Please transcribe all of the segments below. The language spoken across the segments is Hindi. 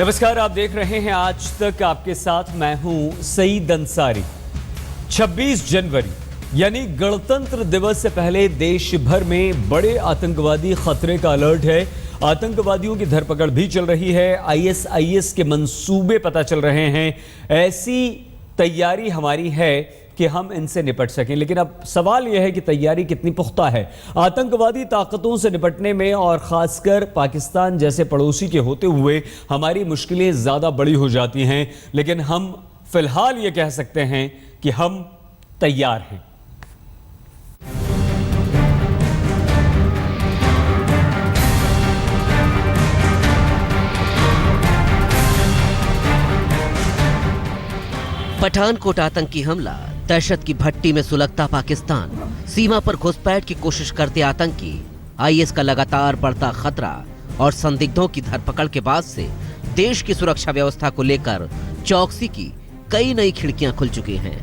नमस्कार, आप देख रहे हैं आज तक। आपके साथ मैं हूं सईद अंसारी। 26 जनवरी यानी गणतंत्र दिवस से पहले देश भर में बड़े आतंकवादी खतरे का अलर्ट है। आतंकवादियों की धरपकड़ भी चल रही है। आईएसआईएस के मंसूबे पता चल रहे हैं। ऐसी तैयारी हमारी है कि हम इनसे निपट सकें, लेकिन अब सवाल यह है कि तैयारी कितनी पुख्ता है। आतंकवादी ताकतों से निपटने में और खासकर पाकिस्तान जैसे पड़ोसी के होते हुए हमारी मुश्किलें ज़्यादा बड़ी हो जाती हैं, लेकिन हम फिलहाल ये कह सकते हैं कि हम तैयार हैं। पठानकोट आतंकी हमला, दहशत की भट्टी में सुलगता पाकिस्तान, सीमा पर घुसपैठ की कोशिश करते आतंकी, आईएस का लगातार बढ़ता खतरा और संदिग्धों की धरपकड़ के बाद से देश की सुरक्षा व्यवस्था को लेकर चौकसी की कई नई खिड़कियां खुल चुकी हैं।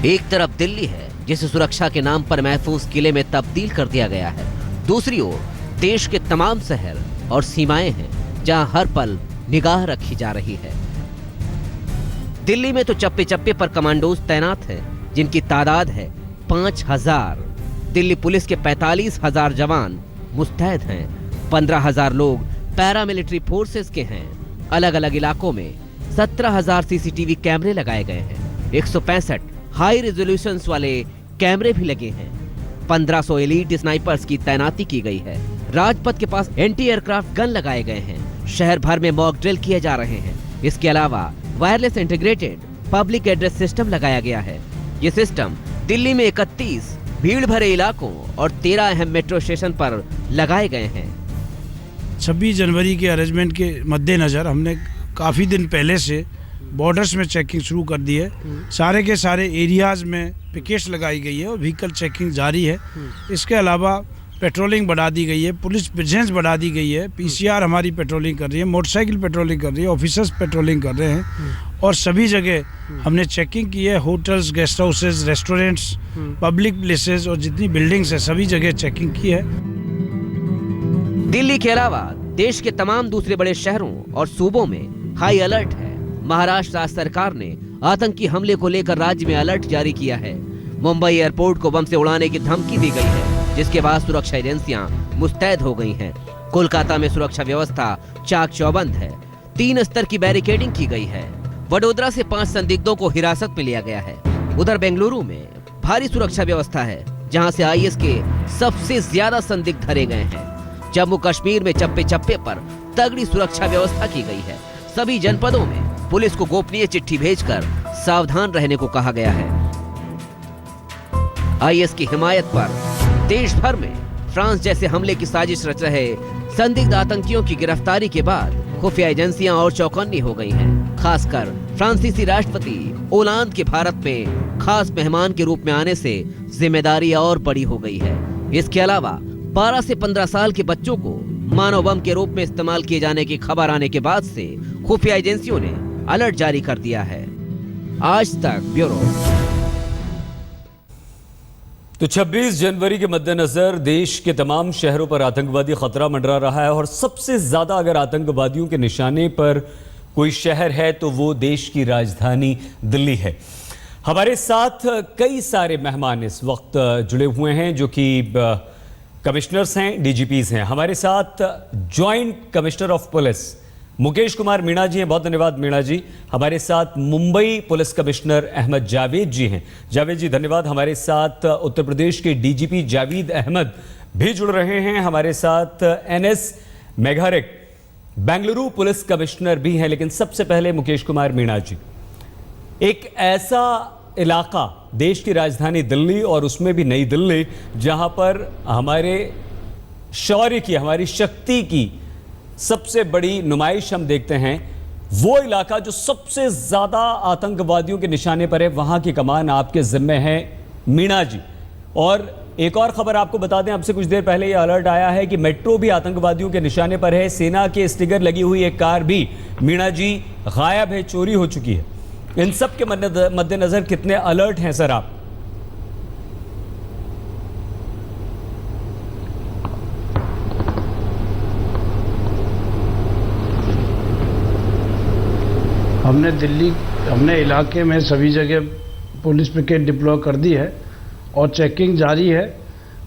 एक तरफ दिल्ली है जिसे सुरक्षा के नाम पर महफूज किले में तब्दील कर दिया गया है, दूसरी ओर देश के तमाम शहर और सीमाएं हैं जहां हर पल निगाह रखी जा रही है। दिल्ली में तो चप्पे चप्पे पर कमांडोज तैनात हैं, जिनकी तादाद है 5000। दिल्ली पुलिस के 45,000 जवान मुस्तैद हैं। 15,000 लोग पैरामिलिट्री फोर्सेस के हैं। अलग अलग इलाकों में 17,000 सीसीटीवी कैमरे लगाए गए हैं। 165 हाई रेजोल्यूशन वाले कैमरे भी लगे हैं। 1500 एलीट स्नाइपर्स की तैनाती की गई है। राजपथ के पास एंटी एयरक्राफ्ट गन लगाए गए हैं। शहर भर में मॉक ड्रिल किए जा रहे हैं। इसके अलावा wireless integrated public address system लगाया गया है। ये सिस्टम दिल्ली में 31 भीड़ भरे इलाकों और 13 अहम मेट्रो स्टेशन पर लगाए गए हैं। 26 जनवरी के अरेंजमेंट के मद्देनज़र हमने काफ़ी दिन पहले से बॉर्डर्स में चेकिंग शुरू कर दी है। सारे के सारे एरियाज़ में पिकेट्स लगाई गई है और व्हीकल चेकिंग जारी है। इसके अलावा पेट्रोलिंग बढ़ा दी गई है, पुलिस प्रेजेंस बढ़ा दी गई है। पीसीआर हमारी पेट्रोलिंग कर रही है, मोटरसाइकिल पेट्रोलिंग कर रही है, ऑफिसर्स पेट्रोलिंग कर रहे हैं और सभी जगह हमने चेकिंग की है। Hotels, guest houses, restaurants, public places और जितनी बिल्डिंग्स है सभी जगह चेकिंग की है। दिल्ली के अलावा देश के तमाम दूसरे बड़े शहरों और सूबों में हाई अलर्ट है। महाराष्ट्र राज्य सरकार ने आतंकी हमले को लेकर राज्य में अलर्ट जारी किया है। मुंबई एयरपोर्ट को बम से उड़ाने की धमकी दी गई है, जिसके बाद सुरक्षा एजेंसियां मुस्तैद हो गई हैं। कोलकाता में सुरक्षा व्यवस्था चाक चौबंद है। 3 स्तर की बैरिकेडिंग की गई है। वडोदरा से 5 संदिग्धों को हिरासत में लिया गया है। उधर बेंगलुरु में भारी सुरक्षा व्यवस्था है, जहां से आईएस के सबसे ज्यादा संदिग्ध धरे गए हैं। जम्मू कश्मीर में चप्पे चप्पे पर तगड़ी सुरक्षा व्यवस्था की गई है। सभी जनपदों में पुलिस को गोपनीय चिट्ठी भेजकर सावधान रहने को कहा गया है। आईएस की हिमायत पर देश भर में फ्रांस जैसे हमले की साजिश रच रहे संदिग्ध आतंकियों की गिरफ्तारी के बाद खुफिया एजेंसियां और चौकन्नी हो गई हैं। खासकर फ्रांसीसी राष्ट्रपति ओलांद के भारत में खास मेहमान के रूप में आने से जिम्मेदारी और बड़ी हो गई है। इसके अलावा 12 से 15 साल के बच्चों को मानव बम के रूप में इस्तेमाल किए जाने की खबर आने के बाद से खुफिया एजेंसियों ने अलर्ट जारी कर दिया है। आज तक ब्यूरो। तो 26 जनवरी के मद्देनजर देश के तमाम शहरों पर आतंकवादी खतरा मंडरा रहा है और सबसे ज्यादा अगर आतंकवादियों के निशाने पर कोई शहर है तो वो देश की राजधानी दिल्ली है। हमारे साथ कई सारे मेहमान इस वक्त जुड़े हुए हैं जो कि कमिश्नर्स हैं, डीजीपीज हैं। हमारे साथ joint commissioner of police Mukesh Kumar Meena ji हैं। बहुत धन्यवाद मीणा जी। हमारे साथ मुंबई पुलिस कमिश्नर अहमद जावेद जी हैं। जावेद जी धन्यवाद। हमारे साथ उत्तर प्रदेश के डीजीपी जावेद अहमद भी जुड़ रहे हैं। हमारे साथ एनएस मेघारिक बेंगलुरु पुलिस कमिश्नर भी हैं। लेकिन सबसे पहले मुकेश कुमार मीणा जी, एक ऐसा इलाका देश की राजधानी दिल्ली और उसमें भी नई दिल्ली जहां पर हमारे शौर्य की, हमारी शक्ति की सबसे बड़ी नुमाइश हम देखते हैं, वो इलाका जो सबसे ज्यादा आतंकवादियों के निशाने पर है, वहां की कमान आपके जिम्मे है मीणा जी। और एक और खबर आपको बता दें, आपसे कुछ देर पहले यह अलर्ट आया है कि मेट्रो भी आतंकवादियों के निशाने पर है। सेना के स्टिकर लगी हुई एक कार भी मीणा जी गायब है, चोरी हो चुकी है। इन सब के मद्देनजर कितने अलर्ट हैं सर आप? हमने इलाके में सभी जगह पुलिस पिकेट डिप्लॉय कर दी है और चेकिंग जारी है।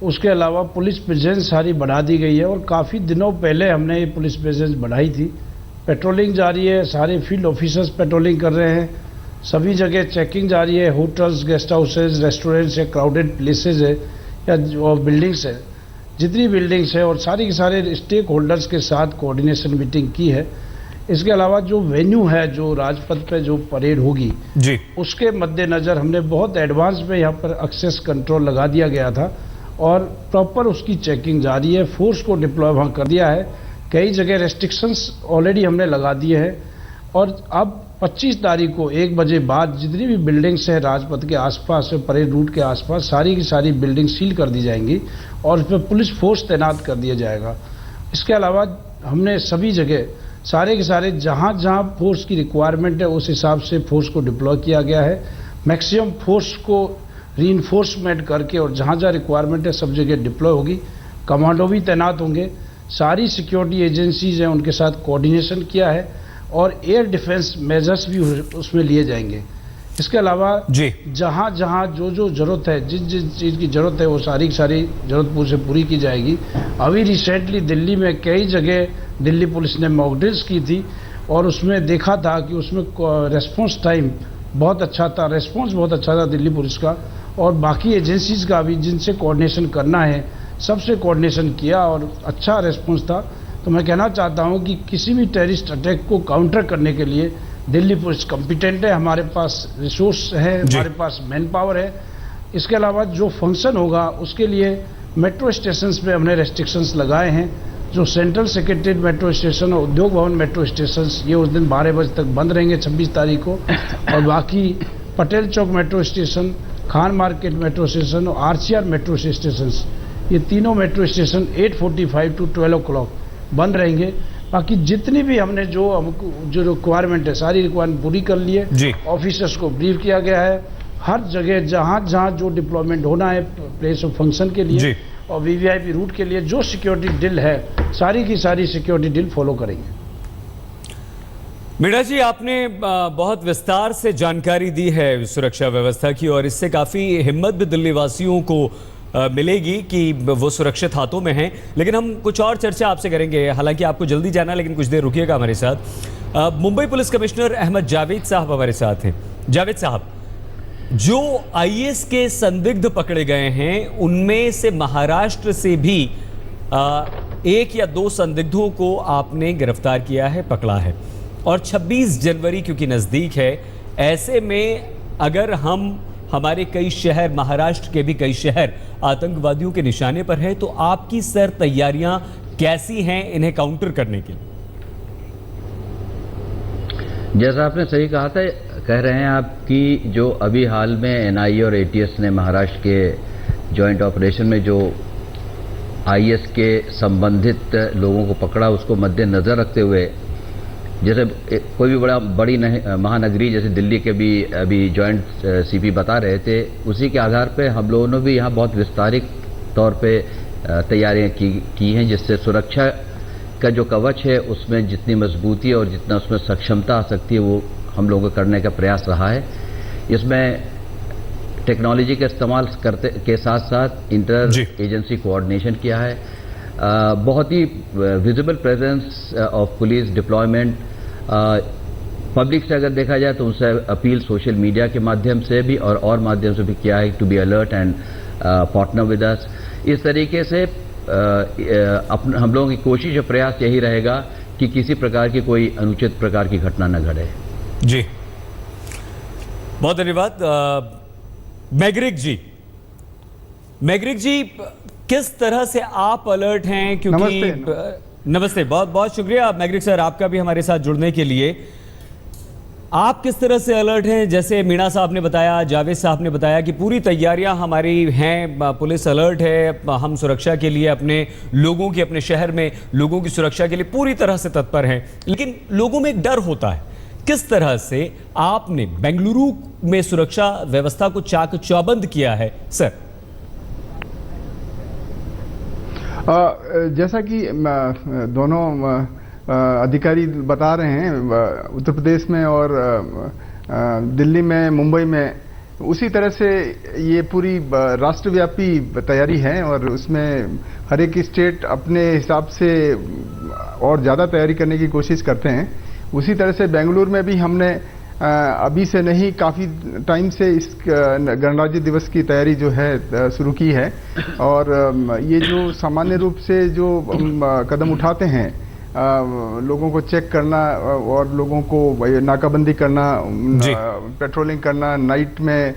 उसके अलावा पुलिस प्रेजेंस सारी बढ़ा दी गई है और काफ़ी दिनों पहले हमने ये पुलिस प्रेजेंस बढ़ाई थी। पेट्रोलिंग जारी है, सारे फील्ड ऑफिसर्स पेट्रोलिंग कर रहे हैं, सभी जगह चेकिंग जारी है। होटल्स, गेस्ट हाउसेज, रेस्टोरेंट्स है, क्राउडेड प्लेसेस है या जो बिल्डिंग्स है, जितनी बिल्डिंग्स है और सारी के सारे स्टेक होल्डर्स के साथ कोऑर्डिनेशन मीटिंग की है। इसके अलावा जो वेन्यू है, जो राजपथ पे जो परेड होगी जी, उसके मद्देनज़र हमने बहुत एडवांस में यहाँ पर एक्सेस कंट्रोल लगा दिया गया था और प्रॉपर उसकी चेकिंग जारी है। फोर्स को डिप्लॉय वहाँ कर दिया है। कई जगह रेस्ट्रिक्शंस ऑलरेडी हमने लगा दिए हैं और अब 25 तारीख को 1 बजे बाद जितनी भी बिल्डिंग्स है राजपथ के आसपास, परेड रूट के आसपास, सारी की सारी बिल्डिंग सील कर दी जाएंगी और उस पर पुलिस फोर्स तैनात कर दिया जाएगा। इसके अलावा हमने सभी जगह सारे के सारे जहाँ जहाँ फोर्स की रिक्वायरमेंट है उस हिसाब से फोर्स को डिप्लॉय किया गया है। मैक्सिमम फोर्स को रीइंफोर्समेंट करके और जहाँ जहाँ रिक्वायरमेंट है सब जगह डिप्लॉय होगी। कमांडो भी तैनात होंगे, सारी सिक्योरिटी एजेंसीज हैं उनके साथ कोऑर्डिनेशन किया है और एयर डिफेंस मेजर्स भी उसमें लिए जाएंगे। इसके अलावा जी, जहाँ जहाँ जो जो ज़रूरत है, जिस जिस चीज़ की ज़रूरत है वो सारी की सारी ज़रूरत से पूरी की जाएगी। अभी रिसेंटली दिल्ली में कई जगह दिल्ली पुलिस ने मॉक ड्रिल्स की थी और उसमें देखा था कि उसमें रेस्पॉन्स टाइम बहुत अच्छा था, रेस्पॉन्स बहुत अच्छा था दिल्ली पुलिस का और बाकी एजेंसीज़ का भी जिनसे कोऑर्डिनेशन करना है सबसे कोऑर्डिनेशन किया और अच्छा रेस्पॉन्स था। तो मैं कहना चाहता हूँ कि किसी भी टेररिस्ट अटैक को काउंटर करने के लिए दिल्ली पुलिस कॉम्पिटेंट है, हमारे पास रिसोर्स है, हमारे पास मैन पावर है। इसके अलावा जो फंक्शन होगा उसके लिए मेट्रो स्टेशंस पे हमने रेस्ट्रिक्शंस लगाए हैं। जो सेंट्रल सेक्रेटरीट मेट्रो स्टेशन और उद्योग भवन मेट्रो स्टेशंस ये उस दिन 12 बजे तक बंद रहेंगे 26 तारीख को और बाकी Patel Chowk metro station, Khan market metro station और आरसीआर मेट्रो स्टेशन, ये तीनों मेट्रो स्टेशन 8:45 to 12 o'clock बंद रहेंगे। बाकी जितनी भी हमने जो हमको जो रिक्वायरमेंट है सारी रिक्वायरमेंट पूरी कर ली है। ऑफिसर्स को ब्रीफ किया गया है हर जगह जहाँ जहाँ जो डिप्लॉयमेंट होना है प्लेस ऑफ फंक्शन के लिए और वीवीआईपी रूट के लिए जो सिक्योरिटी डील है सारी की सारी सिक्योरिटी डील फॉलो करेंगे। मीणा जी, आपने बहुत विस्तार से जानकारी दी है सुरक्षा व्यवस्था की और इससे काफ़ी हिम्मत भी दिल्ली वासियों को मिलेगी कि वो सुरक्षित हाथों में हैं। लेकिन हम कुछ और चर्चा आपसे करेंगे, हालांकि आपको जल्दी जाना है लेकिन कुछ देर रुकिएगा हमारे साथ। मुंबई पुलिस कमिश्नर अहमद जावेद साहब हमारे साथ हैं। जावेद साहब, जो आईएएस के संदिग्ध पकड़े गए हैं उनमें से महाराष्ट्र से भी 1 या 2 संदिग्धों को आपने गिरफ्तार किया है, पकड़ा है और 26 जनवरी क्योंकि नज़दीक है, ऐसे में अगर हमारे कई शहर, महाराष्ट्र के भी कई शहर आतंकवादियों के निशाने पर हैं, तो आपकी सर तैयारियां कैसी हैं इन्हें काउंटर करने के लिए? जैसा आपने सही कहा था, कह रहे हैं आप कि जो अभी हाल में एनआईए और एटीएस ने महाराष्ट्र के जॉइंट ऑपरेशन में जो आईएस के संबंधित लोगों को पकड़ा, उसको मद्देनजर रखते हुए जैसे कोई भी बड़ी महानगरी जैसे दिल्ली के भी अभी जॉइंट सीपी बता रहे थे, उसी के आधार पे हम लोगों ने भी यहाँ बहुत विस्तारित तौर पे तैयारियाँ की हैं, जिससे सुरक्षा का जो कवच है उसमें जितनी मजबूती और जितना उसमें सक्षमता आ सकती है वो हम लोगों को करने का प्रयास रहा है। इसमें टेक्नोलॉजी का इस्तेमाल करते के साथ साथ इंटर एजेंसी कोऑर्डिनेशन किया है। बहुत ही visible presence of police deployment public से अगर देखा जाए तो उनसे अपील सोशल मीडिया के माध्यम से भी और माध्यम से भी किया है to be alert and partner with us. इस तरीके से हम लोगों की कोशिश और प्रयास यही रहेगा कि किसी प्रकार की कोई अनुचित प्रकार की घटना न घटे। जी, बहुत धन्यवाद। मैग्रिक जी, किस तरह से आप अलर्ट हैं? क्योंकि नमस्ते, बहुत बहुत शुक्रिया मैग्रिक सर आपका भी हमारे साथ जुड़ने के लिए। आप किस तरह से अलर्ट हैं? जैसे मीणा साहब ने बताया, जावेद साहब ने बताया कि पूरी तैयारियां हमारी हैं, पुलिस अलर्ट है, हम सुरक्षा के लिए अपने लोगों की, अपने शहर में लोगों की सुरक्षा के लिए पूरी तरह से तत्पर हैं। लेकिन लोगों में एक डर होता है। किस तरह से आपने बेंगलुरु में सुरक्षा व्यवस्था को चाक चौबंद किया है सर? जैसा कि दोनों अधिकारी बता रहे हैं उत्तर प्रदेश में और दिल्ली में, मुंबई में, उसी तरह से ये पूरी राष्ट्रव्यापी तैयारी है और उसमें हर एक स्टेट अपने हिसाब से और ज़्यादा तैयारी करने की कोशिश करते हैं। उसी तरह से बेंगलुरु में भी हमने अभी से नहीं, काफ़ी टाइम से इस गणराज्य दिवस की तैयारी जो है शुरू की है। और ये जो सामान्य रूप से जो कदम उठाते हैं, लोगों को चेक करना और लोगों को नाकाबंदी करना, पेट्रोलिंग करना, नाइट में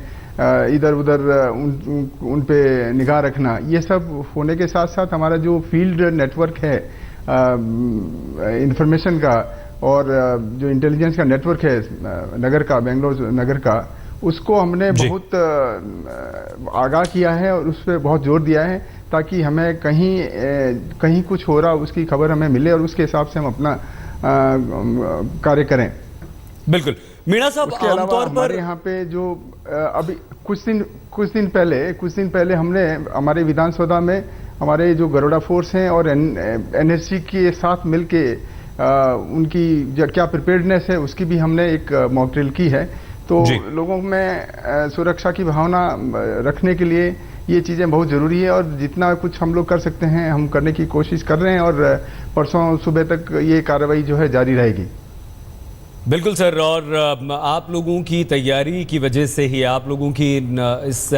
इधर उधर उन पे निगाह रखना, ये सब होने के साथ साथ हमारा जो फील्ड नेटवर्क है इंफॉर्मेशन का और जो इंटेलिजेंस का नेटवर्क है नगर का, बेंगलोर नगर का, उसको हमने बहुत आगाह किया है और उस पर बहुत जोर दिया है ताकि हमें कहीं कुछ हो रहा उसकी खबर हमें मिले और उसके हिसाब से हम अपना कार्य करें। बिल्कुल। मीणा साहब, आमतौर पर हमारे यहाँ पे जो अभी कुछ दिन पहले हमने हमारे विधानसभा में हमारे जो गरुड़ा फोर्स हैं और एनएसजी के साथ मिलके उनकी क्या प्रिपेयर्डनेस है उसकी भी हमने एक मॉक ड्रिल की है। तो लोगों में सुरक्षा की भावना रखने के लिए ये चीज़ें बहुत ज़रूरी है और जितना कुछ हम लोग कर सकते हैं हम करने की कोशिश कर रहे हैं और परसों सुबह तक ये कार्रवाई जो है जारी रहेगी। बिल्कुल सर, और आप लोगों की तैयारी की वजह से ही, आप लोगों की इस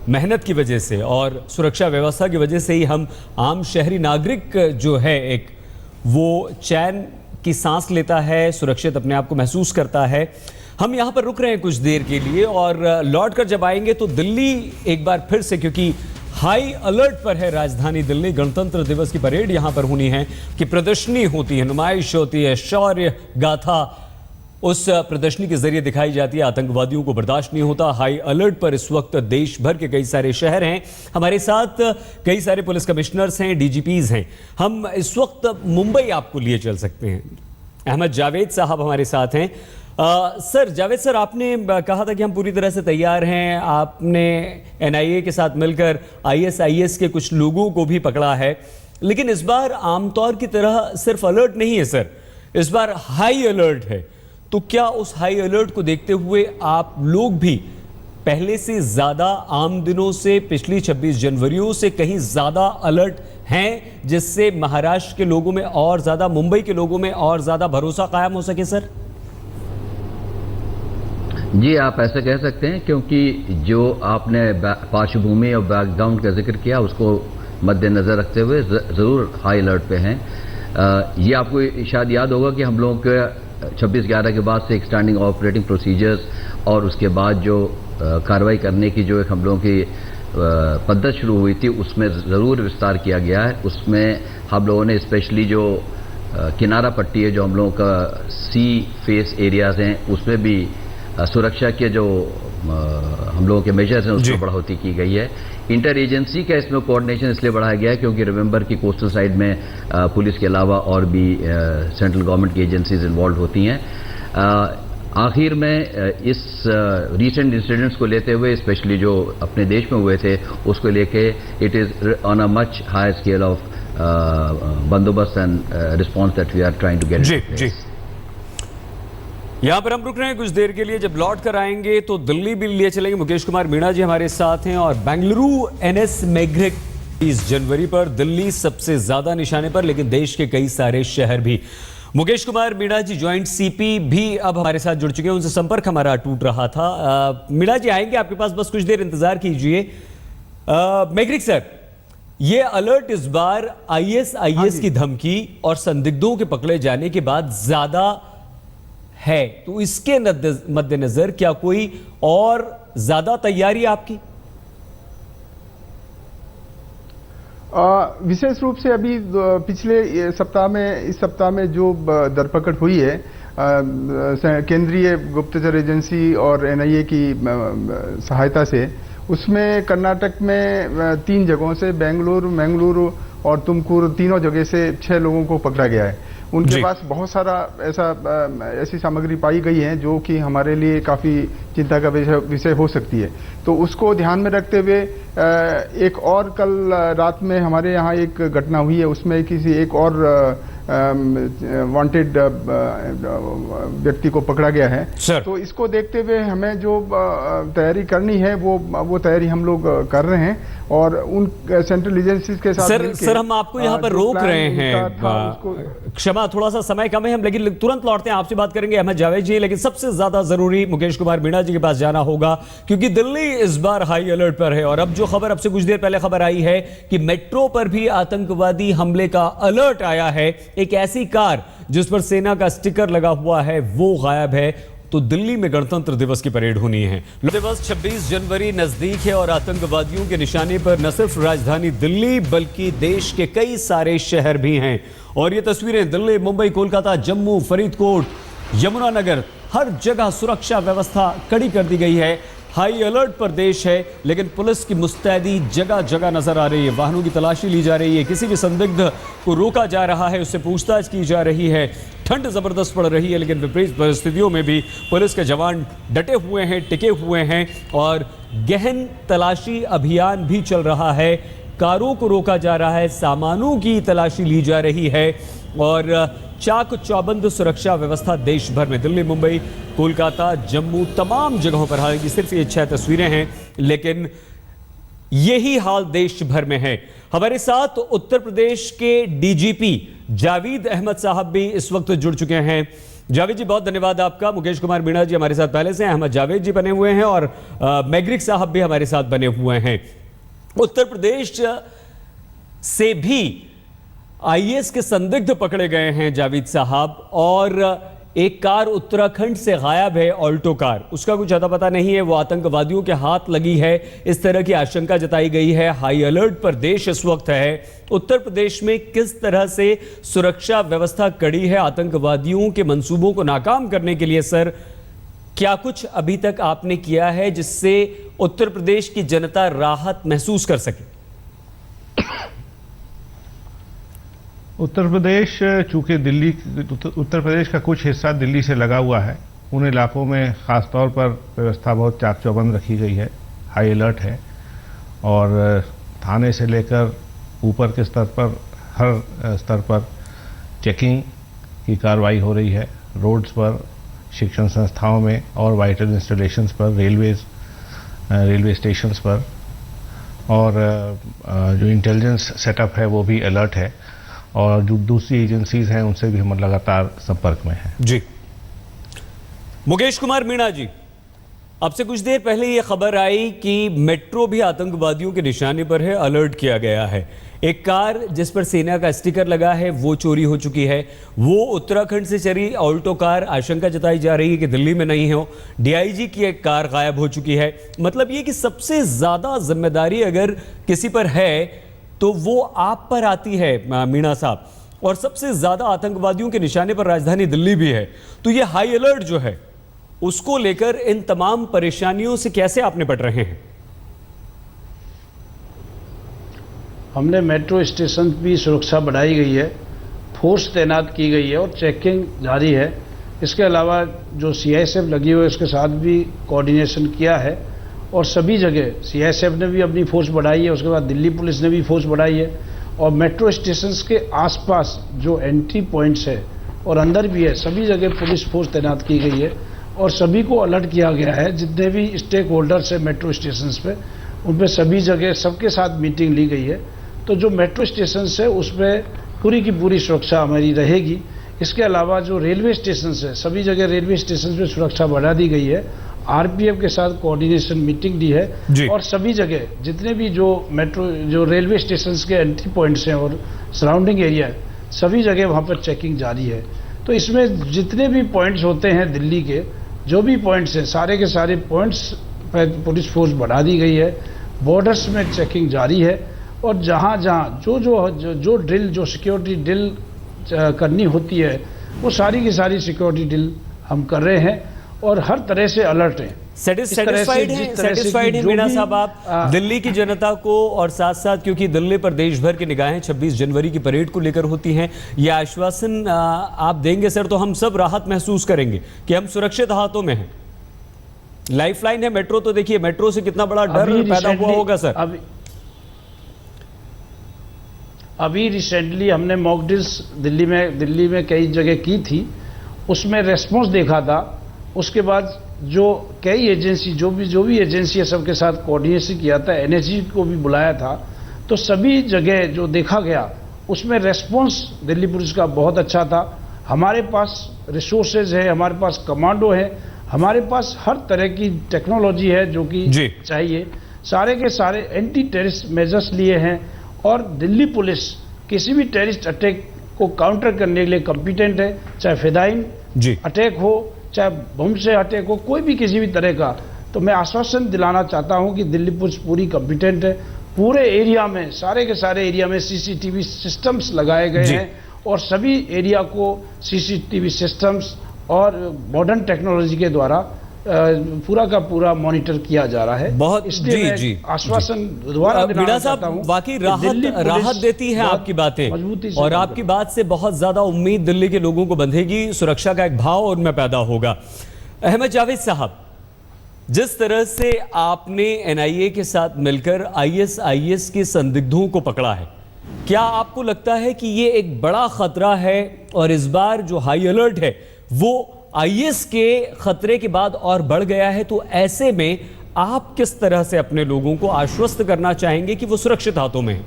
मेहनत की वजह से और सुरक्षा व्यवस्था की वजह से ही हम आम शहरी नागरिक जो है एक वो चैन की सांस लेता है, सुरक्षित अपने आप को महसूस करता है। हम यहाँ पर रुक रहे हैं कुछ देर के लिए और लौट कर जब आएंगे तो दिल्ली एक बार फिर से, क्योंकि हाई अलर्ट पर है राजधानी दिल्ली, गणतंत्र दिवस की परेड यहाँ पर होनी है कि प्रदर्शनी होती है, नुमाइश होती है, शौर्य गाथा उस प्रदर्शनी के जरिए दिखाई जाती है। आतंकवादियों को बर्दाश्त नहीं होता। हाई अलर्ट पर इस वक्त देश भर के कई सारे शहर हैं। हमारे साथ कई सारे पुलिस कमिश्नर्स हैं, डीजीपीज हैं। हम इस वक्त मुंबई आपको लिए चल सकते हैं। अहमद जावेद साहब हमारे साथ हैं। सर, जावेद सर, आपने कहा था कि हम पूरी तरह से तैयार हैं। आपने एनआईए के साथ मिलकर आईएसआईएस के कुछ लोगों को भी पकड़ा है, लेकिन इस बार आमतौर की तरह सिर्फ अलर्ट नहीं है सर, इस बार हाई अलर्ट है। तो क्या उस हाई अलर्ट को देखते हुए आप लोग भी पहले से ज्यादा, आम दिनों से, पिछली 26 जनवरियों से कहीं ज्यादा अलर्ट हैं, जिससे महाराष्ट्र के लोगों में और ज्यादा, मुंबई के लोगों में और ज्यादा भरोसा कायम हो सके सर? जी, आप ऐसे कह सकते हैं, क्योंकि जो आपने पार्श्वभूमि और बैकग्राउंड का जिक्र किया उसको मद्देनजर रखते हुए ज़रूर हाई अलर्ट पे हैं। ये आपको शायद याद होगा कि हम लोगों के 26/11 के बाद से एक स्टैंडिंग ऑपरेटिंग प्रोसीजर्स और उसके बाद जो कार्रवाई करने की जो एक हम लोगों की पद्धति शुरू हुई थी उसमें ज़रूर विस्तार किया गया है। उसमें हम लोगों ने स्पेशली जो किनारा पट्टी है, जो हम लोगों का सी फेस एरियाज़ हैं, उसमें भी सुरक्षा के जो हम लोगों के मेजर्स हैं उसमें बढ़ोतरी की गई है। इंटर एजेंसी का इसमें कोऑर्डिनेशन इसलिए बढ़ाया गया है क्योंकि रिमेंबर की कोस्टल साइड में पुलिस के अलावा और भी सेंट्रल गवर्नमेंट की एजेंसीज इन्वॉल्व होती हैं। आखिर में इस रीसेंट इंसिडेंट्स को लेते हुए, स्पेशली जो अपने देश में हुए थे, उसको लेके it is on a much higher scale of bandobast and response that we are trying to get. यहां पर हम रुक रहे हैं कुछ देर के लिए। जब लौट कर आएंगे तो दिल्ली भी लिए चलेंगे। मुकेश कुमार मीणा जी हमारे साथ हैं और बेंगलुरु एनएस मैग्रेक 30 जनवरी पर दिल्ली सबसे ज्यादा निशाने पर, लेकिन देश के कई सारे शहर भी। मुकेश कुमार मीणा जी ज्वाइंट सीपी भी अब हमारे साथ जुड़ चुके हैं, उनसे संपर्क हमारा टूट रहा था। मीणा जी आएंगे आपके पास, बस कुछ देर इंतजार कीजिए। मैग्रेक सर, ये अलर्ट इस बार आईएसआईएस की धमकी और संदिग्धों के पकड़े जाने के बाद ज्यादा है, तो इसके मद्देनजर क्या कोई और ज्यादा तैयारी आपकी? विशेष रूप से अभी पिछले सप्ताह में, इस सप्ताह में जो धरपकड़ हुई है केंद्रीय गुप्तचर एजेंसी और एनआईए की सहायता से, उसमें कर्नाटक में 3 जगहों से, बेंगलुरु, मंगलुरु और तुमकुर, तीनों जगह से 6 लोगों को पकड़ा गया है। उनके पास बहुत सारा ऐसी सामग्री पाई गई है जो कि हमारे लिए काफ़ी चिंता का विषय हो सकती है। तो उसको ध्यान में रखते हुए एक और कल रात में हमारे यहाँ एक घटना हुई है, उसमें किसी एक और वांटेड व्यक्ति को पकड़ा गया है। सर। तो इसको देखते हुए हमें जो तैयारी करनी है वो तैयारी हम लोग कर रहे हैं और उन सेंट्रल एजेंसीज के साथ सर हम आपको यहाँ पर रोक रहे हैं, क्षमा, थोड़ा सा समय कम है, हम लेकिन तुरंत लौटते हैं, आपसे बात करेंगे अहमद जावेद जी। लेकिन सबसे ज्यादा जरूरी मुकेश कुमार मीणा जी के पास जाना होगा, क्योंकि दिल्ली इस बार हाई अलर्ट पर है। और अब जो खबर, अब से कुछ देर पहले खबर आई है कि मेट्रो पर भी आतंकवादी हमले का अलर्ट आया है। एक ऐसी कार जिस पर सेना का स्टिकर लगा हुआ है वो गायब है। तो दिल्ली में गणतंत्र दिवस की परेड होनी है। दिवस 26 जनवरी नजदीक है और आतंकवादियों के निशाने पर न सिर्फ राजधानी दिल्ली बल्कि देश के कई सारे शहर भी हैं। और ये तस्वीरें दिल्ली, मुंबई, कोलकाता, जम्मू, फरीदकोट, यमुनानगर, हर जगह सुरक्षा व्यवस्था कड़ी कर दी गई है। हाई अलर्ट पर देश है, लेकिन पुलिस की मुस्तैदी जगह जगह नजर आ रही है। वाहनों की तलाशी ली जा रही है, किसी भी संदिग्ध को रोका जा रहा है, उससे पूछताछ की जा रही है। ठंड जबरदस्त पड़ रही है, लेकिन विपरीत परिस्थितियों में भी पुलिस के जवान डटे हुए हैं, टिके हुए हैं और गहन तलाशी अभियान भी चल रहा है। कारों को रोका जा रहा है, सामानों की तलाशी ली जा रही है और चाक चौबंद सुरक्षा व्यवस्था देश भर में, दिल्ली, मुंबई, कोलकाता, जम्मू, तमाम जगहों पर। हालांकि सिर्फ ये 6 तस्वीरें हैं, लेकिन यही हाल देश भर में है। हमारे साथ उत्तर प्रदेश के डीजीपी जावेद अहमद साहब भी इस वक्त जुड़ चुके हैं। जावेद जी, बहुत धन्यवाद आपका। मुकेश कुमार मीणा जी हमारे साथ पहले से हैं, अहमद जावेद जी बने हुए हैं और मैग्रिक साहब भी हमारे साथ बने हुए हैं। उत्तर प्रदेश से भी आईएस के संदिग्ध पकड़े गए हैं जावेद साहब, और एक कार उत्तराखंड से गायब है, ऑल्टो कार, उसका कुछ अता पता नहीं है, वो आतंकवादियों के हाथ लगी है, इस तरह की आशंका जताई गई है। हाई अलर्ट पर देश इस वक्त है। उत्तर प्रदेश में किस तरह से सुरक्षा व्यवस्था कड़ी है आतंकवादियों के मंसूबों को नाकाम करने के लिए? सर, क्या कुछ अभी तक आपने किया है जिससे उत्तर प्रदेश की जनता राहत महसूस कर सके? उत्तर प्रदेश, चूंकि दिल्ली, उत्तर प्रदेश का कुछ हिस्सा दिल्ली से लगा हुआ है, उन इलाकों में ख़ास तौर पर व्यवस्था बहुत चाक चौबंद रखी गई है, हाई अलर्ट है और थाने से लेकर ऊपर के स्तर पर, हर स्तर पर चेकिंग की कार्रवाई हो रही है। रोड्स पर, शिक्षण संस्थाओं में और वाइटल इंस्टॉलेशंस पर, रेलवे स्टेशंस पर, और जो इंटेलिजेंस सेटअप है वो भी अलर्ट है और जो दूसरी एजेंसीज हैं उनसे भी हम लगातार संपर्क में हैं। जी, मुकेश कुमार मीणा जी, अब से कुछ देर पहले यह खबर आई कि मेट्रो भी आतंकवादियों के निशाने पर है, अलर्ट किया गया है। एक कार जिस पर सेना का स्टिकर लगा है वो चोरी हो चुकी है। वो उत्तराखंड से चली ऑल्टो कार, आशंका जताई जा रही है कि दिल्ली में नहीं हो। डीआईजी की एक कार गायब हो चुकी है। मतलब ये कि सबसे ज्यादा जिम्मेदारी अगर किसी पर है तो वो आप पर आती है मीणा साहब, और सबसे ज्यादा आतंकवादियों के निशाने पर राजधानी दिल्ली भी है। तो ये हाई अलर्ट जो है उसको लेकर इन तमाम परेशानियों से कैसे आप निपट रहे हैं? हमने मेट्रो स्टेशन की सुरक्षा बढ़ाई गई है, फोर्स तैनात की गई है और चेकिंग जारी है। इसके अलावा जो सीआईएसएफ लगी हुई है उसके साथ भी कोऑर्डिनेशन किया है और सभी जगह सीआईएसएफ ने भी अपनी फोर्स बढ़ाई है, उसके बाद दिल्ली पुलिस ने भी फोर्स बढ़ाई है और मेट्रो स्टेशंस के आसपास जो एंट्री पॉइंट्स है और अंदर भी है, सभी जगह पुलिस फोर्स तैनात की गई है और सभी को अलर्ट किया गया है। जितने भी स्टेक होल्डर्स है मेट्रो स्टेशंस पे, उन पे सभी जगह सबके साथ मीटिंग ली गई है। तो जो मेट्रो स्टेशन है उस पर पूरी की पूरी सुरक्षा हमारी रहेगी। इसके अलावा जो रेलवे स्टेशन है, सभी जगह रेलवे स्टेशन पे सुरक्षा बढ़ा दी गई है। आरपीएफ के साथ कोऑर्डिनेशन मीटिंग दी है और सभी जगह जितने भी जो मेट्रो, जो रेलवे स्टेशन के एंट्री पॉइंट्स हैं और सराउंडिंग एरिया है, सभी जगह वहाँ पर चेकिंग जारी है। तो इसमें जितने भी पॉइंट्स होते हैं दिल्ली के, जो भी पॉइंट्स हैं, सारे के सारे पॉइंट्स पर पुलिस फोर्स बढ़ा दी गई है। बॉर्डर्स में चेकिंग जारी है और जहाँ जहाँ जो ड्रिल, जो सिक्योरिटी ड्रिल करनी होती है, वो सारी की सारी सिक्योरिटी ड्रिल हम कर रहे हैं और हर तरह से अलर्ट हैं। सेटिस्फाइड है मीणा साहब आप दिल्ली की जनता को, और साथ साथ क्योंकि दिल्ली पर देश भर की निगाहें 26 जनवरी की परेड को लेकर होती हैं, यह आश्वासन आप देंगे सर तो हम सब राहत महसूस करेंगे कि हम सुरक्षित हाथों में हैं? लाइफलाइन है मेट्रो, तो देखिए मेट्रो से कितना बड़ा डर पैदा हुआ होगा सर। अभी रिसेंटली हमने मॉक ड्रिल्स दिल्ली में कई जगह की थी, उसमें रेस्पॉन्स देखा था। उसके बाद जो कई एजेंसी जो भी एजेंसी है सबके साथ कोऑर्डिनेशन किया था, एनएसजी को भी बुलाया था, तो सभी जगह जो देखा गया उसमें रेस्पॉन्स दिल्ली पुलिस का बहुत अच्छा था। हमारे पास रिसोर्सेज है, हमारे पास कमांडो है, हमारे पास हर तरह की टेक्नोलॉजी है जो कि चाहिए। सारे के सारे एंटी टेररिस्ट मेजर्स लिए हैं और दिल्ली पुलिस किसी भी टेररिस्ट अटैक को काउंटर करने के लिए कॉम्पिटेंट है, चाहे फिदाइन अटैक हो, चाहे बम से अटैक हो, कोई भी किसी भी तरह का। तो मैं आश्वासन दिलाना चाहता हूं कि दिल्ली पुलिस पूरी कॉम्पिटेंट है। पूरे एरिया में, सारे के सारे एरिया में सीसीटीवी सिस्टम्स लगाए गए हैं और सभी एरिया को सीसीटीवी सिस्टम्स और मॉडर्न टेक्नोलॉजी के द्वारा पूरा का पूरा मॉनिटर किया जा रहा है। बहुत इसलिए आश्वासन दोबारा मीणा साहब, वाकई राहत देती है आपकी बातें, और आपकी बात से बहुत ज्यादा उम्मीद दिल्ली के लोगों को बंधेगी, सुरक्षा का एक भाव उनमें पैदा होगा। अहमद जावेद साहब, जिस तरह से आपने एनआईए के साथ मिलकर आईएसआईएस के संदिग्धों को पकड़ा है, क्या आपको लगता है कि ये एक बड़ा खतरा है और इस बार जो हाई अलर्ट है वो आईएस के खतरे के बाद और बढ़ गया है? तो ऐसे में आप किस तरह से अपने लोगों को आश्वस्त करना चाहेंगे कि वो सुरक्षित हाथों में है?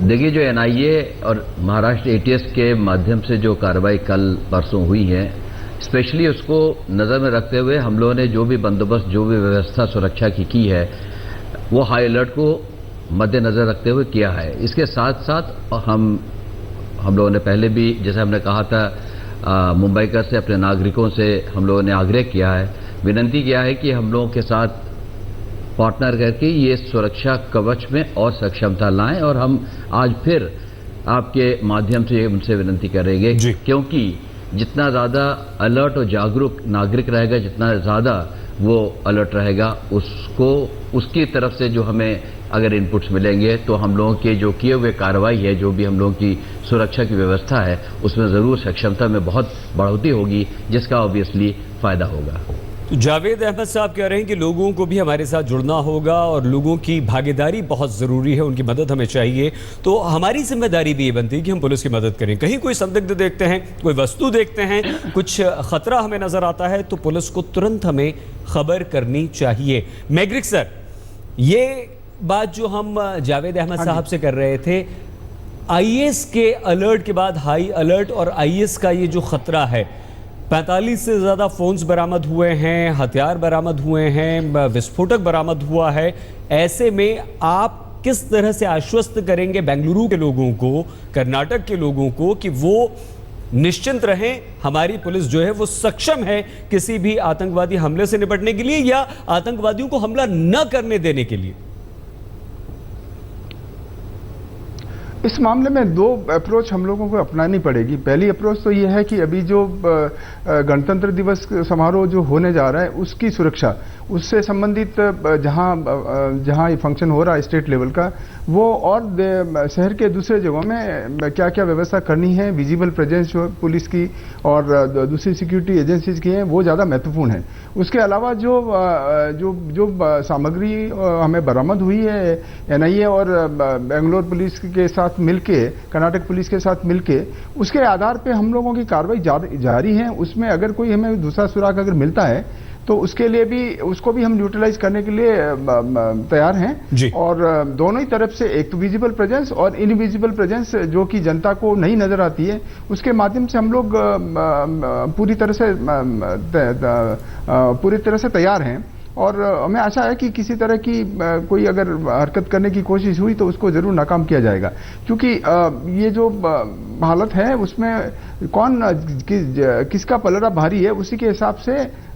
देखिए, जो एनआईए और महाराष्ट्र एटीएस के माध्यम से जो कार्रवाई कल परसों हुई है, स्पेशली उसको नज़र में रखते हुए हम लोगों ने जो भी बंदोबस्त, जो भी व्यवस्था सुरक्षा की है, वो हाई अलर्ट को मद्देनज़र रखते हुए किया है। इसके साथ साथ हम लोगों ने पहले भी, जैसे हमने कहा था, मुंबईकर से अपने नागरिकों से हम लोगों ने आग्रह किया है, विनती किया है कि हम लोगों के साथ पार्टनर करके ये सुरक्षा कवच में और सक्षमता लाएं। और हम आज फिर आपके माध्यम से उनसे विनती करेंगे, क्योंकि जितना ज़्यादा अलर्ट और जागरूक नागरिक रहेगा, जितना ज़्यादा वो अलर्ट रहेगा, उसकी तरफ से जो हमें अगर इनपुट्स मिलेंगे तो हम लोगों के जो किए हुए कार्रवाई है, जो भी हम लोगों की सुरक्षा की व्यवस्था है, उसमें ज़रूर सक्षमता में बहुत बढ़ोतरी होगी, जिसका ऑब्वियसली फ़ायदा होगा। जावेद अहमद साहब कह रहे हैं कि लोगों को भी हमारे साथ जुड़ना होगा और लोगों की भागीदारी बहुत ज़रूरी है, उनकी मदद हमें चाहिए। तो हमारी जिम्मेदारी भी ये बनती है कि हम पुलिस की मदद करें। कहीं कोई संदिग्ध देखते हैं, कोई वस्तु देखते हैं, कुछ खतरा हमें नज़र आता है, तो पुलिस को तुरंत हमें खबर करनी चाहिए। मैग्रिक सर, ये बात जो हम जावेद अहमद साहब से कर रहे थे, आईएस के अलर्ट के बाद हाई अलर्ट और आईएस का ये जो खतरा है, 45 से ज़्यादा फ़ोन्स बरामद हुए हैं, हथियार बरामद हुए हैं, विस्फोटक बरामद हुआ है। ऐसे में आप किस तरह से आश्वस्त करेंगे बेंगलुरु के लोगों को, कर्नाटक के लोगों को, कि वो निश्चिंत रहें, हमारी पुलिस जो है वो सक्षम है किसी भी आतंकवादी हमले से निपटने के लिए या आतंकवादियों को हमला न करने देने के लिए? इस मामले में दो अप्रोच हम लोगों को अपनानी पड़ेगी। पहली अप्रोच तो ये है कि अभी जो गणतंत्र दिवस समारोह जो होने जा रहा है, उसकी सुरक्षा, उससे संबंधित जहां ये फंक्शन हो रहा है स्टेट लेवल का, वो और शहर के दूसरे जगहों में क्या क्या व्यवस्था करनी है, विजिबल प्रेजेंस जो पुलिस की और दूसरी सिक्योरिटी एजेंसीज की है, वो ज़्यादा महत्वपूर्ण है। उसके अलावा जो सामग्री हमें बरामद हुई है एनआईए और बेंगलोर पुलिस के साथ मिलके, कर्नाटक पुलिस के साथ मिलके, उसके आधार पे हम लोगों की कार्रवाई जारी है। उसमें अगर कोई हमें दूसरा सुराग अगर मिलता है तो उसके लिए भी, उसको भी हम न्यूट्रलाइज करने के लिए तैयार हैं। और दोनों ही तरफ से, एक तो विजिबल प्रेजेंस और इनविजिबल प्रेजेंस जो कि जनता को नहीं नजर आती है, उसके माध्यम से हम लोग पूरी तरह से तैयार हैं। और हमें आशा है कि किसी तरह की कोई अगर हरकत करने की कोशिश हुई तो उसको जरूर नाकाम किया जाएगा, क्योंकि ये जो हालत है उसमें कौन किसका पलड़ा भारी है, उसी के हिसाब से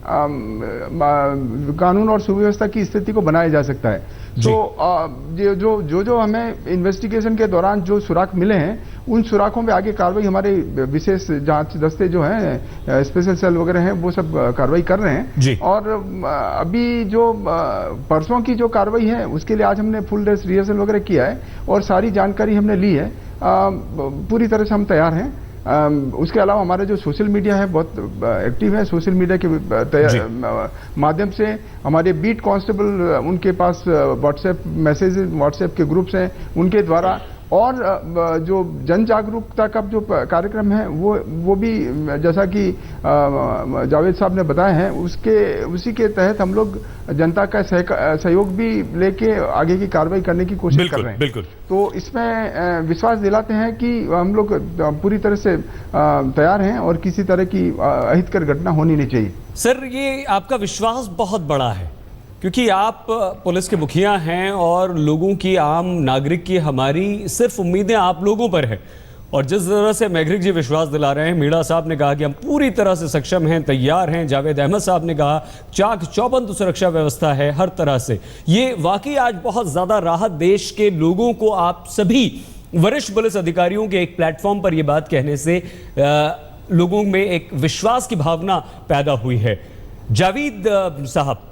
कानून और सुव्यवस्था की स्थिति को बनाया जा सकता है। तो जो हमें इन्वेस्टिगेशन के दौरान जो सुराग मिले हैं, उन सुराखों पे आगे कार्रवाई हमारे विशेष जांच दस्ते जो हैं, स्पेशल सेल वगैरह हैं, वो सब कार्रवाई कर रहे हैं। और अभी जो परसों की जो कार्रवाई है, उसके लिए आज हमने फुल ड्रेस रिहर्सल वगैरह किया है और सारी जानकारी हमने ली है। पूरी तरह से हम तैयार हैं उसके अलावा हमारा जो सोशल मीडिया है बहुत एक्टिव है। सोशल मीडिया के माध्यम से हमारे बीट कांस्टेबल उनके पास व्हाट्सएप मैसेज, व्हाट्सएप के ग्रुप्स हैं, उनके द्वारा और जो जन जागरूकता का जो कार्यक्रम है वो भी जैसा कि जावेद साहब ने बताया है उसी के तहत हम लोग जनता का सहयोग भी लेके आगे की कार्रवाई करने की कोशिश कर रहे हैं। बिल्कुल। तो इसमें विश्वास दिलाते हैं कि हम लोग पूरी तरह से तैयार हैं और किसी तरह की अहितकर घटना होनी नहीं चाहिए। सर, ये आपका विश्वास बहुत बड़ा है क्योंकि आप पुलिस के मुखिया हैं और लोगों की, आम नागरिक की हमारी सिर्फ उम्मीदें आप लोगों पर है। और जिस तरह से मेघरिक जी विश्वास दिला रहे हैं, मीणा साहब ने कहा कि हम पूरी तरह से सक्षम हैं, तैयार हैं, जावेद अहमद साहब ने कहा चाक चौबंद सुरक्षा व्यवस्था है हर तरह से, ये वाकई आज बहुत ज़्यादा राहत देश के लोगों को, आप सभी वरिष्ठ पुलिस अधिकारियों के एक प्लेटफॉर्म पर यह बात कहने से लोगों में एक विश्वास की भावना पैदा हुई है। जावेद साहब,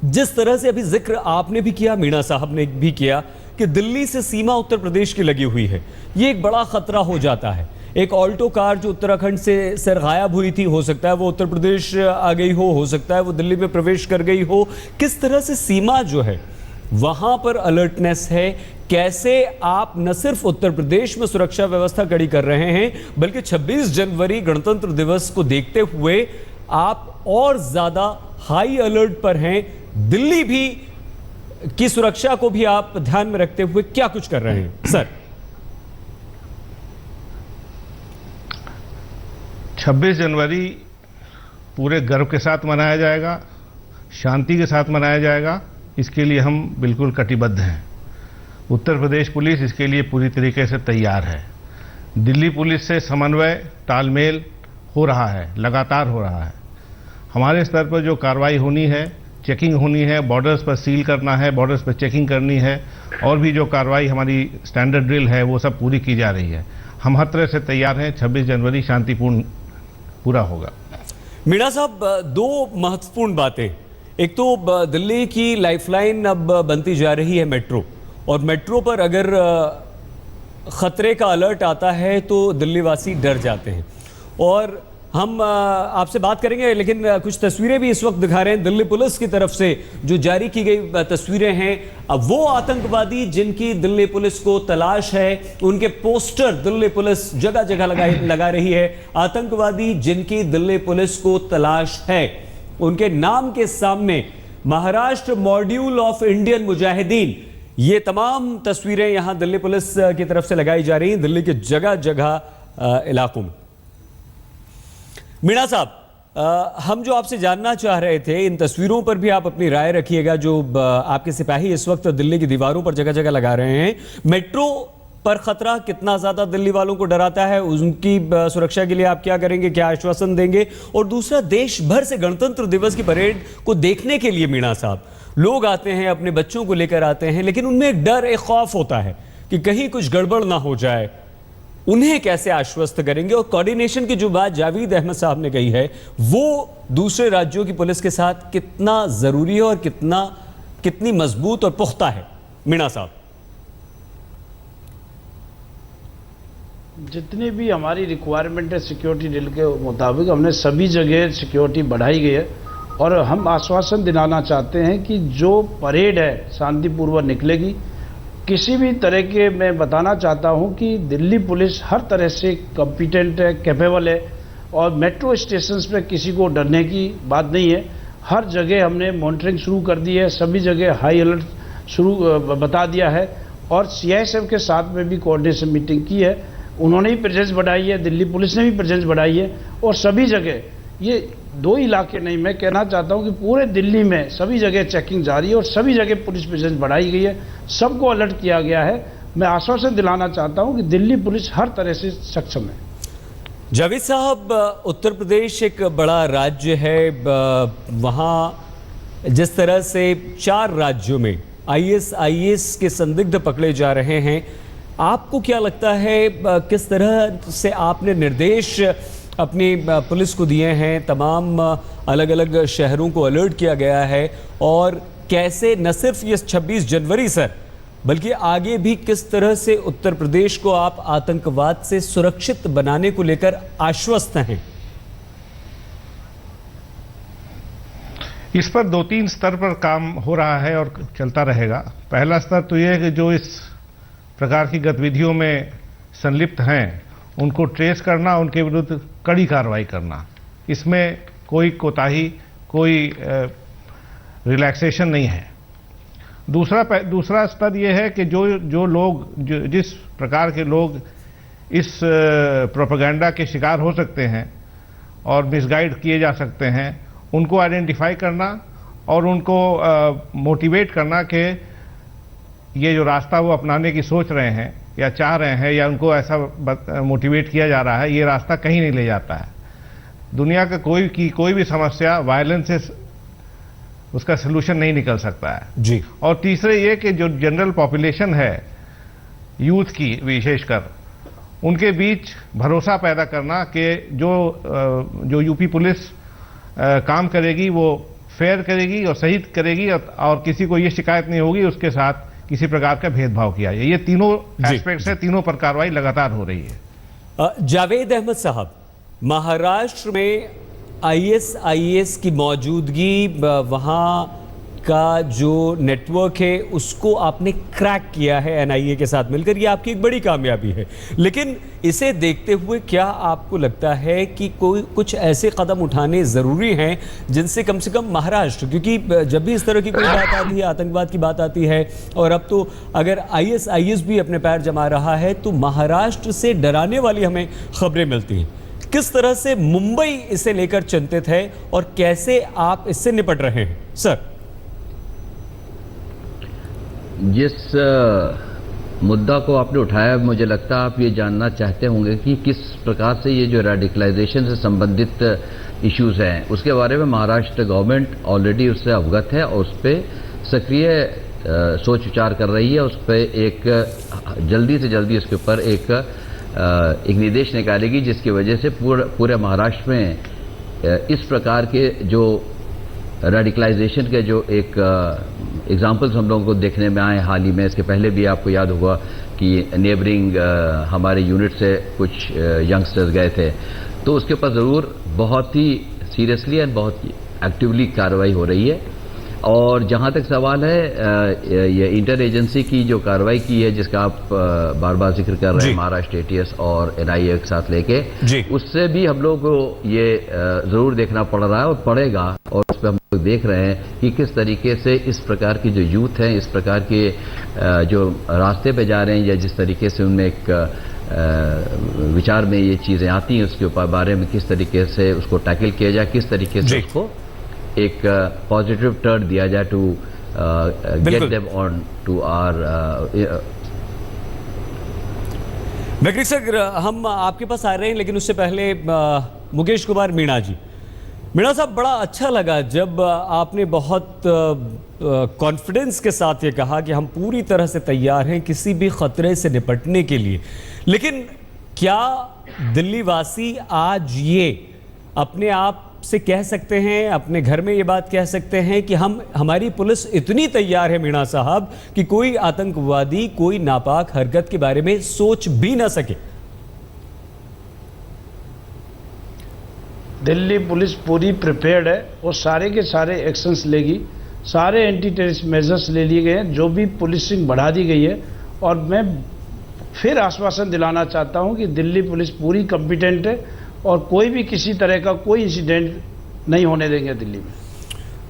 जिस तरह से अभी जिक्र आपने भी किया, मीणा साहब ने भी किया कि दिल्ली से सीमा उत्तर प्रदेश की लगी हुई है, ये एक बड़ा खतरा हो जाता है। एक ऑल्टो कार जो उत्तराखंड से सर गायब हुई थी, हो सकता है वो उत्तर प्रदेश आ गई हो सकता है वो दिल्ली में प्रवेश कर गई हो। किस तरह से सीमा जो है वहां पर अलर्टनेस है, कैसे आप न सिर्फ उत्तर प्रदेश में सुरक्षा व्यवस्था कड़ी कर रहे हैं बल्कि 26 जनवरी गणतंत्र दिवस को देखते हुए आप और ज्यादा हाई अलर्ट पर हैं। दिल्ली भी की सुरक्षा को भी आप ध्यान में रखते हुए क्या कुछ कर रहे हैं सर? 26 जनवरी पूरे गर्व के साथ मनाया जाएगा, शांति के साथ मनाया जाएगा, इसके लिए हम बिल्कुल कटिबद्ध हैं। उत्तर प्रदेश पुलिस इसके लिए पूरी तरीके से तैयार है। दिल्ली पुलिस से समन्वय, तालमेल हो रहा है, लगातार हो रहा है। हमारे स्तर पर जो कार्रवाई होनी है, चेकिंग होनी है, बॉर्डर्स पर सील करना है, बॉर्डर्स पर चेकिंग करनी है, और भी जो कार्रवाई हमारी स्टैंडर्ड ड्रिल है वो सब पूरी की जा रही है। हम हर तरह से तैयार हैं। 26 जनवरी शांतिपूर्ण पूरा होगा। मीणा साहब, दो महत्वपूर्ण बातें, एक तो दिल्ली की लाइफलाइन अब बनती जा रही है मेट्रो, और मेट्रो पर अगर खतरे का अलर्ट आता है तो दिल्ली वासी डर जाते हैं। और हम आपसे बात करेंगे, लेकिन कुछ तस्वीरें भी इस वक्त दिखा रहे हैं दिल्ली पुलिस की तरफ से जो जारी की गई तस्वीरें हैं। अब वो आतंकवादी जिनकी दिल्ली पुलिस को तलाश है, उनके पोस्टर दिल्ली पुलिस जगह जगह लगा रही है। आतंकवादी जिनकी दिल्ली पुलिस को तलाश है, उनके नाम के सामने Maharashtra module of Indian Mujahideen, ये तमाम तस्वीरें यहां दिल्ली पुलिस की तरफ से लगाई जा रही हैं दिल्ली के जगह जगह इलाकों में। मीणा साहब, हम जो आपसे जानना चाह रहे थे, इन तस्वीरों पर भी आप अपनी राय रखिएगा जो आपके सिपाही इस वक्त दिल्ली की दीवारों पर जगह जगह लगा रहे हैं। मेट्रो पर खतरा कितना ज्यादा दिल्ली वालों को डराता है, उनकी सुरक्षा के लिए आप क्या करेंगे, क्या आश्वासन देंगे? और दूसरा, देश भर से गणतंत्र दिवस की परेड को देखने के लिए मीणा साहब लोग आते हैं, अपने बच्चों को लेकर आते हैं, लेकिन उनमें एक डर, एक खौफ होता है कि कहीं कुछ गड़बड़ ना हो जाए। उन्हें कैसे आश्वस्त करेंगे? और कोऑर्डिनेशन की जो बात जावेद अहमद साहब ने कही है, वो दूसरे राज्यों की पुलिस के साथ कितना जरूरी है और कितनी मजबूत और पुख्ता है? मीणा साहब, जितनी भी हमारी रिक्वायरमेंट है सिक्योरिटी ड्रिल के मुताबिक, हमने सभी जगह सिक्योरिटी बढ़ाई गई है। और हम आश्वासन दिलाना चाहते हैं कि जो परेड है शांतिपूर्वक निकलेगी। किसी भी तरह के, मैं बताना चाहता हूं कि दिल्ली पुलिस हर तरह से कॉम्पिटेंट है, कैपेबल है, और मेट्रो स्टेशंस पे किसी को डरने की बात नहीं है। हर जगह हमने मॉनिटरिंग शुरू कर दी है, सभी जगह हाई अलर्ट बता दिया है। और CISF के साथ में भी कोऑर्डिनेशन मीटिंग की है, उन्होंने भी प्रेजेंस बढ़ाई है, दिल्ली पुलिस ने भी प्रेजेंस बढ़ाई है। और सभी जगह, ये दो इलाके नहीं, मैं कहना चाहता हूं कि पूरे दिल्ली में सभी जगह चेकिंग जारी है और सभी जगह पुलिस प्रेजेंस बढ़ाई गई है, सबको अलर्ट किया गया है। मैं आश्वासन दिलाना चाहता हूं कि दिल्ली पुलिस हर तरह से सक्षम है। जावेद साहब, उत्तर प्रदेश एक बड़ा राज्य है, वहाँ जिस तरह से 4 राज्यों में IS के संदिग्ध पकड़े जा रहे हैं, आपको क्या लगता है किस तरह से आपने निर्देश अपनी पुलिस को दिए हैं? तमाम अलग अलग शहरों को अलर्ट किया गया है, और कैसे न सिर्फ ये 26 जनवरी सर बल्कि आगे भी किस तरह से उत्तर प्रदेश को आप आतंकवाद से सुरक्षित बनाने को लेकर आश्वस्त हैं? इस पर 2-3 स्तर पर काम हो रहा है और चलता रहेगा। पहला स्तर तो यह है कि जो इस प्रकार की गतिविधियों में संलिप्त हैं उनको ट्रेस करना, उनके विरुद्ध कड़ी कार्रवाई करना। इसमें कोई कोताही, कोई रिलैक्सेशन नहीं है। दूसरा स्तर यह है कि जो लोग, जिस प्रकार के लोग इस प्रोपेगेंडा के शिकार हो सकते हैं और मिसगाइड किए जा सकते हैं, उनको आइडेंटिफाई करना और उनको मोटिवेट करना कि ये जो रास्ता वो अपनाने की सोच रहे हैं या चाह रहे हैं या उनको ऐसा मोटिवेट किया जा रहा है, ये रास्ता कहीं नहीं ले जाता है। दुनिया का कोई भी समस्या वायलेंस से उसका सलूशन नहीं निकल सकता है जी। और तीसरे ये कि जो जनरल पॉपुलेशन है, यूथ की विशेषकर, उनके बीच भरोसा पैदा करना कि जो यूपी पुलिस काम करेगी वो फेयर करेगी और सही करेगी और किसी को ये शिकायत नहीं होगी उसके साथ किसी प्रकार का भेदभाव किया जाए। ये तीनों एस्पेक्ट्स है, तीनों पर कार्रवाई लगातार हो रही है। जावेद अहमद साहब, महाराष्ट्र में ISIS की मौजूदगी, वहाँ का जो नेटवर्क है उसको आपने क्रैक किया है NIA के साथ मिलकर, ये आपकी एक बड़ी कामयाबी है। लेकिन इसे देखते हुए क्या आपको लगता है कि कुछ ऐसे कदम उठाने ज़रूरी हैं जिनसे कम से कम महाराष्ट्र, क्योंकि जब भी इस तरह की कोई बात आती है, आतंकवाद की बात आती है, और अब तो अगर ISIS भी अपने पैर जमा रहा है तो महाराष्ट्र से डराने वाली हमें खबरें मिलती हैं। किस तरह से मुंबई इसे लेकर चिंतित है और कैसे आप इससे निपट रहे हैं सर? जिस मुद्दा को आपने उठाया, मुझे लगता है आप ये जानना चाहते होंगे कि किस प्रकार से ये जो रेडिकलाइजेशन से संबंधित इश्यूज हैं उसके बारे में महाराष्ट्र गवर्नमेंट ऑलरेडी उससे अवगत है और उस पर सक्रिय सोच विचार कर रही है। उस पर एक जल्दी से जल्दी उसके ऊपर एक निर्देश निकालेगी जिसकी वजह से पूरे महाराष्ट्र में इस प्रकार के जो रेडिकलाइजेशन के जो एक एग्जाम्पल्स हम लोगों को देखने में आए हाल ही में। इसके पहले भी आपको याद होगा कि नेबरिंग हमारे यूनिट से कुछ यंगस्टर्स गए थे, तो उसके ऊपर ज़रूर बहुत ही सीरियसली एंड बहुत एक्टिवली कार्रवाई हो रही है। और जहाँ तक सवाल है ये इंटर एजेंसी की जो कार्रवाई की है जिसका आप बार बार जिक्र कर रहे हैं, महाराष्ट्र ATS और NIA के साथ लेके, उससे भी हम लोग को ये ज़रूर देखना पड़ रहा है और पड़ेगा। और उस पर हम लोग देख रहे हैं कि किस तरीके से इस प्रकार की जो यूथ हैं, इस प्रकार के जो रास्ते पे जा रहे हैं या जिस तरीके से उनमें एक विचार में ये चीज़ें आती हैं उसके ऊपर बारे में किस तरीके से उसको टैकल किया जाए, किस तरीके से उसको एक पॉजिटिव टर्न दिया जाए to get them on to our. Bakery sir, हम आपके पास आ रहे हैं लेकिन उससे पहले मुकेश कुमार मीणा जी। मीणा साहब, बड़ा अच्छा लगा जब आपने बहुत कॉन्फिडेंस के साथ ये कहा कि हम पूरी तरह से तैयार हैं किसी भी खतरे से निपटने के लिए। लेकिन क्या दिल्ली वासी आज ये अपने आप से कह सकते हैं, अपने घर में ये बात कह सकते हैं कि हमारी पुलिस इतनी तैयार है मीणा साहब कि कोई आतंकवादी कोई नापाक हरकत के बारे में सोच भी ना सके? दिल्ली पुलिस पूरी प्रिपेयर्ड है और सारे के सारे एक्शंस लेगी। सारे एंटी टेररिस्ट मेजर्स ले लिए गए हैं, जो भी पुलिसिंग बढ़ा दी गई है। और मैं फिर आश्वासन दिलाना चाहता हूं कि दिल्ली पुलिस पूरी कॉम्पिटेंट है और कोई भी किसी तरह का कोई इंसिडेंट नहीं होने देंगे दिल्ली में।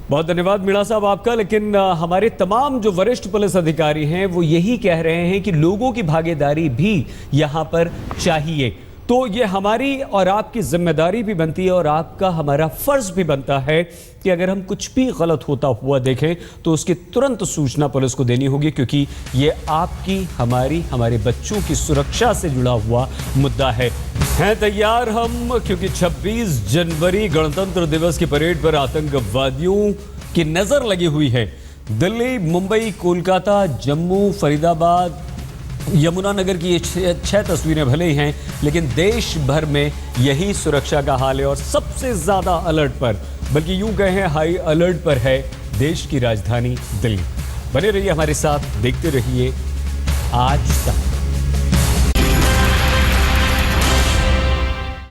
बहुत धन्यवाद मीणा साहब आपका। लेकिन हमारे तमाम जो वरिष्ठ पुलिस अधिकारी हैं वो यही कह रहे हैं कि लोगों की भागीदारी भी यहाँ पर चाहिए। तो ये हमारी और आपकी जिम्मेदारी भी बनती है और आपका हमारा फर्ज भी बनता है कि अगर हम कुछ भी गलत होता हुआ देखें तो उसकी तुरंत सूचना पुलिस को देनी होगी, क्योंकि ये आपकी, हमारे बच्चों की सुरक्षा से जुड़ा हुआ मुद्दा है। हैं तैयार हम, क्योंकि 26 जनवरी गणतंत्र दिवस की परेड पर आतंकवादियों की नजर लगी हुई है। दिल्ली, मुंबई, कोलकाता, जम्मू, फरीदाबाद, यमुनानगर की ये 6 तस्वीरें भले ही हैं, लेकिन देश भर में यही सुरक्षा का हाल है। और सबसे ज्यादा अलर्ट पर, बल्कि यूं कहें हाई अलर्ट पर है देश की राजधानी दिल्ली। बने रहिए हमारे साथ, देखते रहिए आज तक।